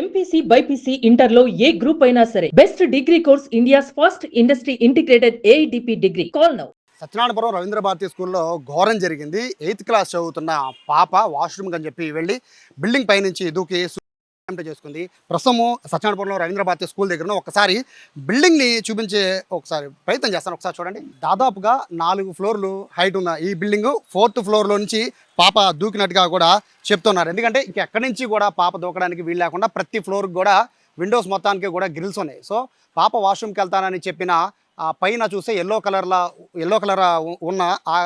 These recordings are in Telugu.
ఎంపీసీ బైపీసీ ఇంటర్లో ఏ గ్రూప్ అయినా సరే best degree course India's first industry integrated AIDP degree. Call now. Satyanarayanapuram Ravindra Bharati స్కూల్లో ఘోరం జరిగింది. 8th క్లాస్ చదువుతున్న పాప వాష్రూమ్ అని చెప్పి వెళ్ళి బిల్డింగ్ పైనుంచి దూకి అటెంప్ట్ చేసుకుంది. ప్రస్తుతం సత్యనారాయణపురంలో రవీంద్ర భారతి స్కూల్ దగ్గర ఒకసారి బిల్డింగ్ని చూపించే ఒకసారి ప్రయత్నం చేస్తాను. ఒకసారి చూడండి. దాదాపుగా 4 ఫ్లోర్లు హైట్ ఉన్న ఈ బిల్డింగ్ 4th ఫ్లోర్లో నుంచి పాప దూకినట్టుగా కూడా చెప్తున్నారు. ఎందుకంటే ఇంక ఎక్కడి నుంచి కూడా పాప దూకడానికి వీలు లేకుండా ప్రతి ఫ్లోర్కి కూడా విండోస్ మొత్తానికి కూడా గ్రిల్స్ ఉన్నాయి. సో పాప వాష్రూమ్కి వెళ్తానని చెప్పిన పైన చూస్తే ఎల్లో కలర్ ఉన్న ఆ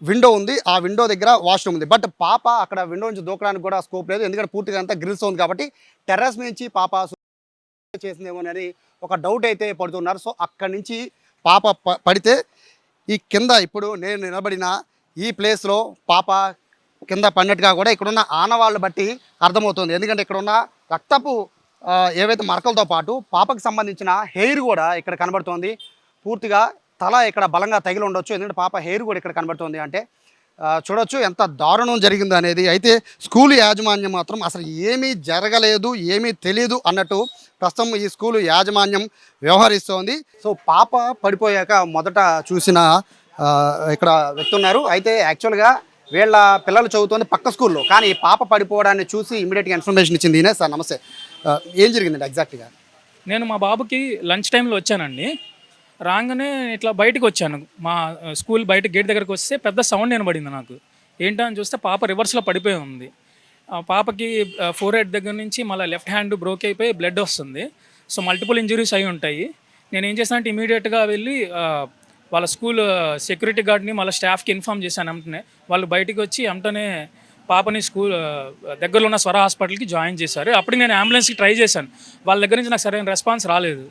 విండో ఉంది. ఆ విండో దగ్గర వాష్రూమ్ ఉంది. బట్ పాప అక్కడ విండో నుంచి దూకడానికి కూడా స్కోప్ లేదు. ఎందుకంటే పూర్తిగా అంతా గ్రిల్స్ ఉంది కాబట్టి టెర్రస్ నుంచి పాప చేసిందేమో అని ఒక డౌట్ అయితే పడుతున్నారు. సో అక్కడి నుంచి పాప పడితే ఈ కింద ఇప్పుడు నేను నిలబడిన ఈ ప్లేస్లో పాప కింద పడినట్టుగా కూడా ఇక్కడున్న ఆనవాళ్ళు బట్టి అర్థమవుతుంది. ఎందుకంటే ఇక్కడున్న రక్తపు ఏవైతే మరకలతో పాటు పాపకు సంబంధించిన హెయిర్ కూడా ఇక్కడ కనబడుతోంది. పూర్తిగా తల ఇక్కడ బలంగా తగిలి ఉండొచ్చు. ఎందుకంటే పాప హెయిర్ కూడా ఇక్కడ కనబడుతుంది. అంటే చూడొచ్చు ఎంత దారుణం జరిగింది అనేది. అయితే స్కూల్ యాజమాన్యం మాత్రం అసలు ఏమీ జరగలేదు, ఏమీ తెలియదు అన్నట్టు ప్రస్తుతం ఈ స్కూలు యాజమాన్యం వ్యవహరిస్తోంది. సో పాప పడిపోయాక మొదట చూసిన ఇక్కడ వ్యక్తి ఉన్నారు. అయితే యాక్చువల్గా వీళ్ళ పిల్లలు చదువుతుంది పక్క స్కూల్లో, కానీ పాప పడిపోవడాన్ని చూసి ఇమీడియట్గా ఇన్ఫర్మేషన్ ఇచ్చింది ఈయనే. సార్ నమస్తే, ఏం జరిగిందండి ఎగ్జాక్ట్గా? నేను మా బాబుకి లంచ్ టైంలో వచ్చానండి. రాగానే ఇట్లా బయటకు వచ్చాను. మా స్కూల్ బయట గేట్ దగ్గరకు వస్తే పెద్ద సౌండ్ వినబడింది నాకు. ఏంటో అని చూస్తే పాప రివర్స్లో పడిపోయి ఉంది. పాపకి ఫోర్ హెడ్ దగ్గర నుంచి మళ్ళీ లెఫ్ట్ హ్యాండ్ బ్రోక్ అయిపోయి బ్లడ్ వస్తుంది. సో మల్టిపుల్ ఇంజరీస్ అయి ఉంటాయి. నేను ఏం చేశానంటే ఇమీడియట్గా వెళ్ళి వాళ్ళ స్కూల్ సెక్యూరిటీ గార్డ్ని మళ్ళీ స్టాఫ్కి ఇన్ఫామ్ చేశాను. వెంటనే వాళ్ళు బయటికి వచ్చి వెంటనే పాపని స్కూల్ దగ్గరలో ఉన్న స్వర హాస్పిటల్కి జాయిన్ చేశారు. అప్పటికి నేను అంబులెన్స్కి ట్రై చేశాను. వాళ్ళ దగ్గర నుంచి నాకు సరైన రెస్పాన్స్ రాలేదు.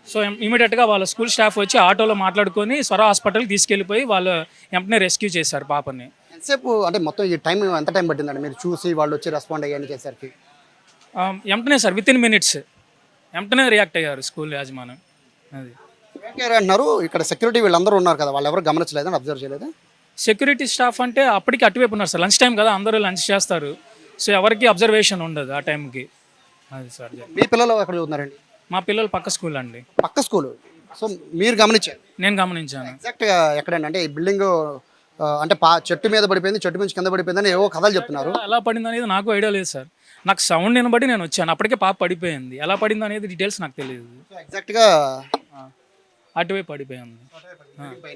సో ఇమీడియట్గా వాళ్ళ స్కూల్ స్టాఫ్ వచ్చి ఆటోలో మాట్లాడుకొని స్వర హాస్పిటల్కి తీసుకెళ్ళిపోయి వాళ్ళు వెంటనే రెస్క్యూ చేశారు పాపని. ఎంతసేపు అంటే మొత్తం ఈ టైం ఎంత టైం పట్టిందండి మీరు చూసి వాళ్ళు వచ్చి రెస్పాండ్ అయ్యాని చేసరికి? వెంటనే సార్ విత్ ఇన్ మినిట్స్ వెంటనే రియాక్ట్ అయ్యారు స్కూల్ యాజమాన్యం. అది అంటున్నారు. ఇక్కడ సెక్యూరిటీ వీళ్ళందరూ ఉన్నారు కదా, వాళ్ళు ఎవరు గమనించలేదని అబ్జర్వ్ చేయలేదు? సెక్యూరిటీ స్టాఫ్ అంటే అప్పటికి అటువైపు ఉన్నారు సార్. లంచ్ టైం కదా, అందరూ లంచ్ చేస్తారు. సో ఎవరికి అబ్జర్వేషన్ ఉండదు ఆ టైంకి. అది సార్. మీ పిల్లలు ఎక్కడ చదువుతున్నారండి? మా పిల్లలు పక్క స్కూల్ అండి. పక్క స్కూల్. సో మీరు గమనించారు? నేను గమనించాను. ఎగ్జాక్ట్గా ఎక్కడండి? అంటే ఈ బిల్డింగ్ అంటే చెట్టు మీద పడిపోయింది, చెట్టు నుంచి కింద పడిపోయిందని ఏవో కథలు చెప్తున్నారు. ఎలా పడింది అనేది నాకు ఐడియా లేదు సార్. నాకు సౌండ్ వినబడి నేను వచ్చాను. అప్పటికే పాప పడిపోయింది. ఎలా పడింది అనేది డీటెయిల్స్ నాకు తెలియదు. ఎగ్జాక్ట్గా అటువైపు పడిపోయింది.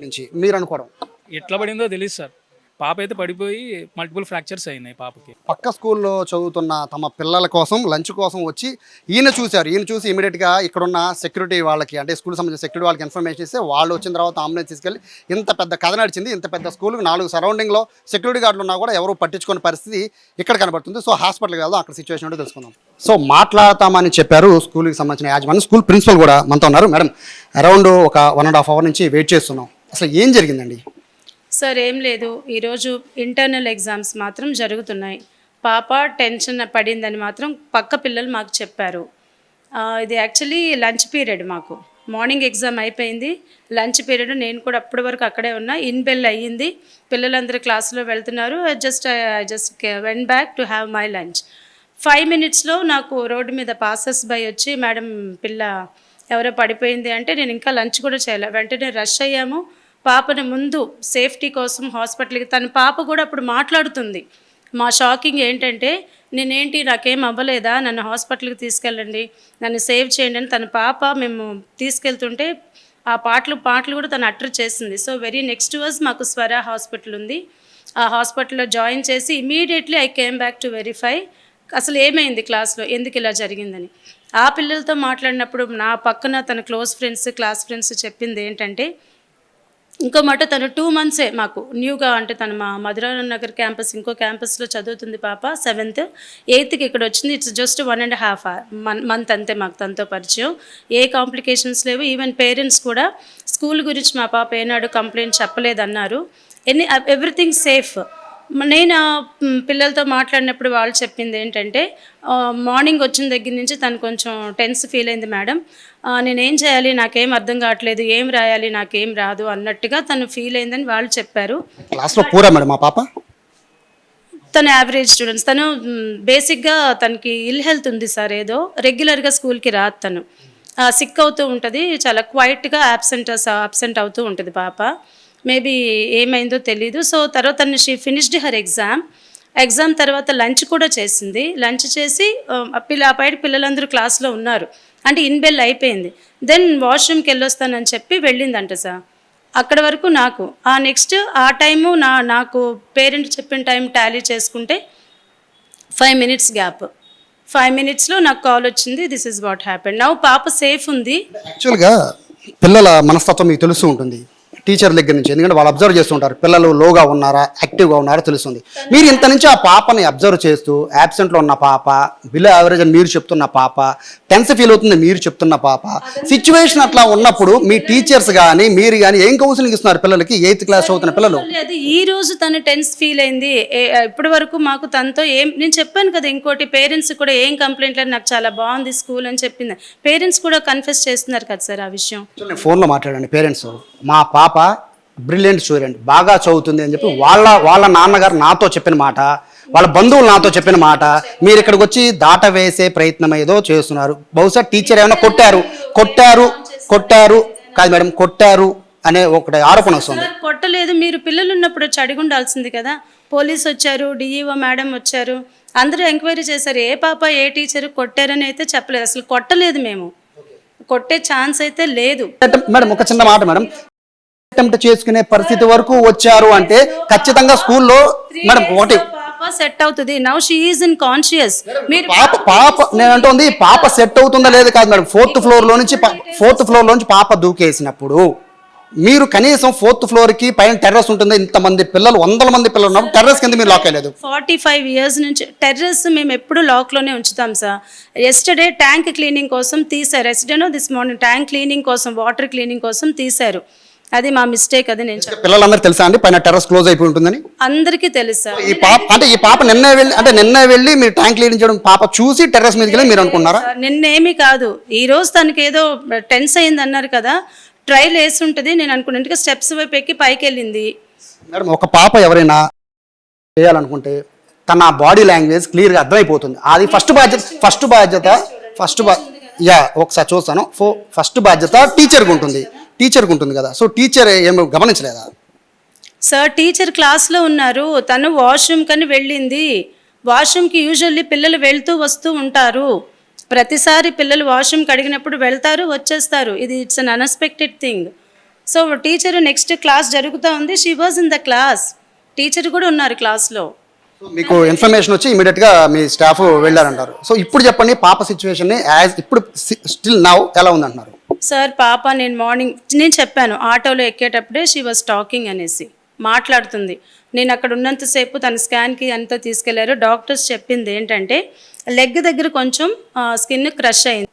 నుంచి మీరు అనుకోవడం ఎట్లా పడిందో తెలియదు సార్. పాప అయితే పడిపోయి మల్టిపుల్ ఫ్రాక్చర్స్ అయినాయి పాపకి. పక్క స్కూల్లో చదువుతున్న తమ పిల్లల కోసం లంచ్ కోసం వచ్చి ఈయన చూశారు. ఈయన చూసి ఇమీడియట్గా ఇక్కడున్న సెక్యూరిటీ వాళ్ళకి, అంటే స్కూల్ సంబంధించిన సెక్యూరిటీ వాళ్ళకి ఇన్ఫర్మేషన్ ఇస్తే వాళ్ళు వచ్చిన తర్వాత అంబులెన్స్ తీసుకెళ్ళి ఇంత పెద్ద కథ నడిచింది. ఇంత పెద్ద స్కూల్కి 4 సరౌండింగ్లో సెక్యూరిటీ గార్డులు ఉన్నా కూడా ఎవరు పట్టించుకునే పరిస్థితి ఇక్కడ కనబడుతుంది. సో హాస్పిటల్కి వెళ్దాం, అక్కడ సిచ్యువేషన్ ఏంటో తెలుసుకుందాం. సో మాట్లాడతామని చెప్పారు స్కూల్కి సంబంధించిన యాజమాన్యం. స్కూల్ ప్రిన్సిపల్ కూడా మనతో ఉన్నారు. మేడం, అరౌండ్ ఒక 1.5 hour నుంచి వెయిట్ చేస్తున్నాం. అసలు ఏం జరిగిందండి? సార్ ఏం లేదు, ఈరోజు ఇంటర్నల్ ఎగ్జామ్స్ మాత్రం జరుగుతున్నాయి. పాప టెన్షన్ పడిందని మాత్రం పక్క పిల్లలు మాకు చెప్పారు. ఇది యాక్చువల్లీ లంచ్ పీరియడ్, మాకు మార్నింగ్ ఎగ్జామ్ అయిపోయింది, లంచ్ పీరియడ్. నేను కూడా అప్పటి వరకు అక్కడే ఉన్నా. ఇన్ బెల్ అయ్యింది, పిల్లలందరూ క్లాసులో వెళ్తున్నారు. Just went back to have my lunch. 5 minutesలో నాకు రోడ్డు మీద పాసెస్ బై వచ్చి, మేడం పిల్ల ఎవరో పడిపోయింది అంటే, నేను ఇంకా లంచ్ కూడా చేయలే. వెంటనే రష్ అయ్యాము. పాపని ముందు సేఫ్టీ కోసం హాస్పిటల్కి, తన పాప కూడా అప్పుడు మాట్లాడుతుంది. మా షాకింగ్ ఏంటంటే, నాకేం అవ్వలేదా, నన్ను హాస్పిటల్కి తీసుకెళ్ళండి, నన్ను సేవ్ చేయండి అని తన పాప మేము తీసుకెళ్తుంటే ఆ పాటలు కూడా తను అటర్ చేసింది. సో వెరీ నెక్స్ట్ వాజ్ మాకు స్వర హాస్పిటల్ ఉంది. ఆ హాస్పిటల్లో జాయిన్ చేసి immediately I came back to verify అసలు ఏమైంది క్లాస్లో, ఎందుకు ఇలా జరిగిందని. ఆ పిల్లలతో మాట్లాడినప్పుడు నా పక్కన తన క్లోజ్ ఫ్రెండ్స్, క్లాస్ ఫ్రెండ్స్ చెప్పింది ఏంటంటే, ఇంకో మాట తను 2 months మాకు న్యూగా, అంటే తను మా మధురానగర్ క్యాంపస్ ఇంకో క్యాంపస్లో చదువుతుంది పాప. 7th 8th ఇక్కడ వచ్చింది. ఇట్స్ జస్ట్ 1.5 month అంతే మాకు తనతో పరిచయం. ఏ కాంప్లికేషన్స్ లేవు. ఈవెన్ పేరెంట్స్ కూడా స్కూల్ గురించి మా పాప ఏనాడు కంప్లైంట్ చెప్పలేదన్నారు. Everything safe. నేను పిల్లలతో మాట్లాడినప్పుడు వాళ్ళు చెప్పింది ఏంటంటే, మార్నింగ్ వచ్చిన దగ్గర నుంచి తను కొంచెం టెన్స్ ఫీల్ అయింది మేడం, నేనేం చేయాలి, నాకేం అర్థం కావట్లేదు, ఏం రాయాలి, నాకేం రాదు అన్నట్టుగా తను ఫీల్ అయిందని వాళ్ళు చెప్పారు. క్లాస్లో పూరా మేడం మా పాప తను యావరేజ్ స్టూడెంట్స్, తను బేసిక్గా తనకి ఇల్ హెల్త్ ఉంది సార్, ఏదో రెగ్యులర్గా స్కూల్కి రాదు తను, సిక్ అవుతూ ఉంటుంది, చాలా క్వైట్గా అబ్సెంట్ అవుతూ ఉంటుంది పాప. మేబీ ఏమైందో తెలీదు. సో తర్వాత తను షీ ఫినిష్డ్ హర్ ఎగ్జామ్ తర్వాత లంచ్ కూడా చేసింది. లంచ్ చేసి బయట పిల్లలందరూ క్లాస్లో ఉన్నారు, అంటే ఇన్ బెల్ అయిపోయింది. దెన్ వాష్రూమ్కి వెళ్ళొస్తానని చెప్పి వెళ్ళిందంట సార్. అక్కడ వరకు నాకు నెక్స్ట్ ఆ టైము నాకు పేరెంట్ చెప్పిన టైం టాలీ చేసుకుంటే 5 minutes గ్యాప్. 5 minutesలో నాకు కాల్ వచ్చింది, this is what happened. Now పాప సేఫ్ ఉంది. యాక్చువల్గా పిల్లల మనస్తత్వం మీకు తెలుస్తూ ఉంటుంది టీచర్ దగ్గర నుంచి, ఎందుకంటే వాళ్ళు అబ్జర్వ్ చేస్తుంటారు పిల్లలు లోగా ఉన్నారా యాక్టివ్గా ఉన్నారా తెలుస్తుంది. మీరు ఇంత నుంచి ఆ పాపని అబ్జర్వ్ చేస్తూ యాబ్సెంట్లో ఉన్న పాప, బిలో యావరేజ్ అని మీరు చెప్తున్న పాప, టెన్స్ ఫీల్ అవుతుంది మీరు చెప్తున్న పాప, సిచ్యువేషన్ అట్లా ఉన్నప్పుడు మీ టీచర్స్ కానీ మీరు కానీ ఏం కౌన్సిలింగ్ ఇస్తున్నారు పిల్లలకి? 8th class చదువుతున్న పిల్లలు. అది ఈ రోజు తను టెన్స్ ఫీల్ అయింది. ఇప్పటి వరకు మాకు తనతో నేను చెప్పాను కదా, ఇంకోటి పేరెంట్స్ కూడా ఏం కంప్లైంట్ లేదు, నాకు చాలా బాగుంది స్కూల్ అని చెప్పింది. పేరెంట్స్ కూడా కన్ఫెస్ చేస్తున్నారు కదా సార్ ఆ విషయం. నేను ఫోన్లో మాట్లాడండి పేరెంట్స్, మా పాప బ్రిలియంట్ స్టూడెంట్ బాగా చదువుతుంది అని చెప్పి వాళ్ళ నాన్నగారు నాతో చెప్పిన మాట, వాళ్ళ బంధువులు నాతో చెప్పిన మాట, మీరు ఇక్కడికి వచ్చి దాట వేసే ప్రయత్నం ఏదో చేస్తున్నారు. బహుశా టీచర్ ఏమైనా కొట్టారు కాదు మేడం, కొట్టారు అనే ఒకటి ఆరోపణ వస్తుంది. కొట్టలేదు, మీరు పిల్లలు ఉన్నప్పుడు వచ్చి అడిగి ఉండాల్సింది కదా. పోలీస్ వచ్చారు, డిఈఓ మేడం వచ్చారు, అందరూ ఎంక్వైరీ చేశారు. ఏ పాప ఏ టీచర్ కొట్టారని అయితే చెప్పలేదు, అసలు కొట్టలేదు, మేము కొట్టే ఛాన్స్ అయితే లేదు. మేడం ఒక చిన్న మాట మేడం, అటెంప్ట్ చేసుకునే పరిస్థితి వరకు వచ్చారు అంటే ఖచ్చితంగా స్కూల్లో మేడం ఒకటి పాప సెట్ అవుతుంది. Now she is in conscious. మీరు పాప నేను అంటుంది పాప సెట్ అవుతుందా లేదు కాదు మేడం, 4th floor లోంచి పాప దూకేసినప్పుడు మీరు కనీసం 4th floor కి పైన టెర్రస్ ఉంటుంది, ఇంతమంది పిల్లలు 100 మంది పిల్లలు ఉన్నప్పుడు టెర్రస్ కింద మీరు లాక్ అయ్యలేదు. 45 years నుంచి టెర్రస్ మేము ఎప్పుడు లాక్లోనే ఉంచుతాం సార్. ఎస్టర్డే ట్యాంక్ క్లీనింగ్ కోసం తీశారు, ఎస్టర్డేనో దిస్ మార్నింగ్ ట్యాంక్ క్లీనింగ్ కోసం, వాటర్ క్లీనింగ్ కోసం తీశారు. అది మా మిస్టేక్, అది నేను చెప్పాను. పిల్లలందరూ తెలుసా అండి పైన టెర్రస్ క్లోజ్ అయిపోయి ఉంటుందని? అందరికీ తెలుసు సార్. ఈ పాప నిన్నే వెళ్ళి మీరు ట్యాంక్ క్లీన్ చేయడం పాప చూసి టెర్రస్ మీదకి వెళ్ళి మీరు అనుకున్నారా? నిన్నేమి కాదు, ఈ రోజు తనకి ఏదో టెన్స్ అయింది అన్నారు కదా, ట్రైల్ వేసి ఉంటుంది నేను అనుకున్నాను. ఇంకా స్టెప్స్ వైపు ఎక్కి పైకి వెళ్ళింది. మేడం ఒక పాప ఎవరైనా చేయాలనుకుంటే తన బాడీ లాంగ్వేజ్ క్లియర్గా అర్థమైపోతుంది. అది ఫస్ట్ బాధ్యత ఒకసారి చూస్తాను. ఫస్ట్ బాధ్యత టీచర్కి ఉంటుంది కదా. సో టీచర్ ఏమో గమనించలేదా సార్? టీచర్ క్లాస్లో ఉన్నారు, తను వాష్రూమ్ కని వెళ్ళింది. వాష్రూమ్కి యూజువల్లీ పిల్లలు వెళ్తూ వస్తూ ఉంటారు, ప్రతిసారి పిల్లలు వాష్రూమ్కి అడిగినప్పుడు వెళ్తారు వచ్చేస్తారు. ఇది it's an unexpected thing. So teacher next class జరుగుతూ ఉంది, she was in the class, teacher కూడా ఉన్నారు క్లాస్లో. మీకు ఇన్ఫర్మేషన్ వచ్చి ఇమీడియట్గా మీ స్టాఫ్ వెళ్ళారంటారు. సో ఇప్పుడు చెప్పండి పాప సిచ్యువేషన్ని ఇప్పుడు స్టిల్ నౌ ఎలా ఉందంటున్నారు? సార్ పాప నేను చెప్పాను ఆటోలో ఎక్కేటప్పుడే షీ వాజ్ టాకింగ్ అనేసి మాట్లాడుతుంది. నేను అక్కడ ఉన్నంతసేపు తన స్కాన్కి అంతా తీసుకెళ్లారు. డాక్టర్స్ చెప్పింది ఏంటంటే లెగ్ దగ్గర కొంచెం స్కిన్ క్రష్ అయింది.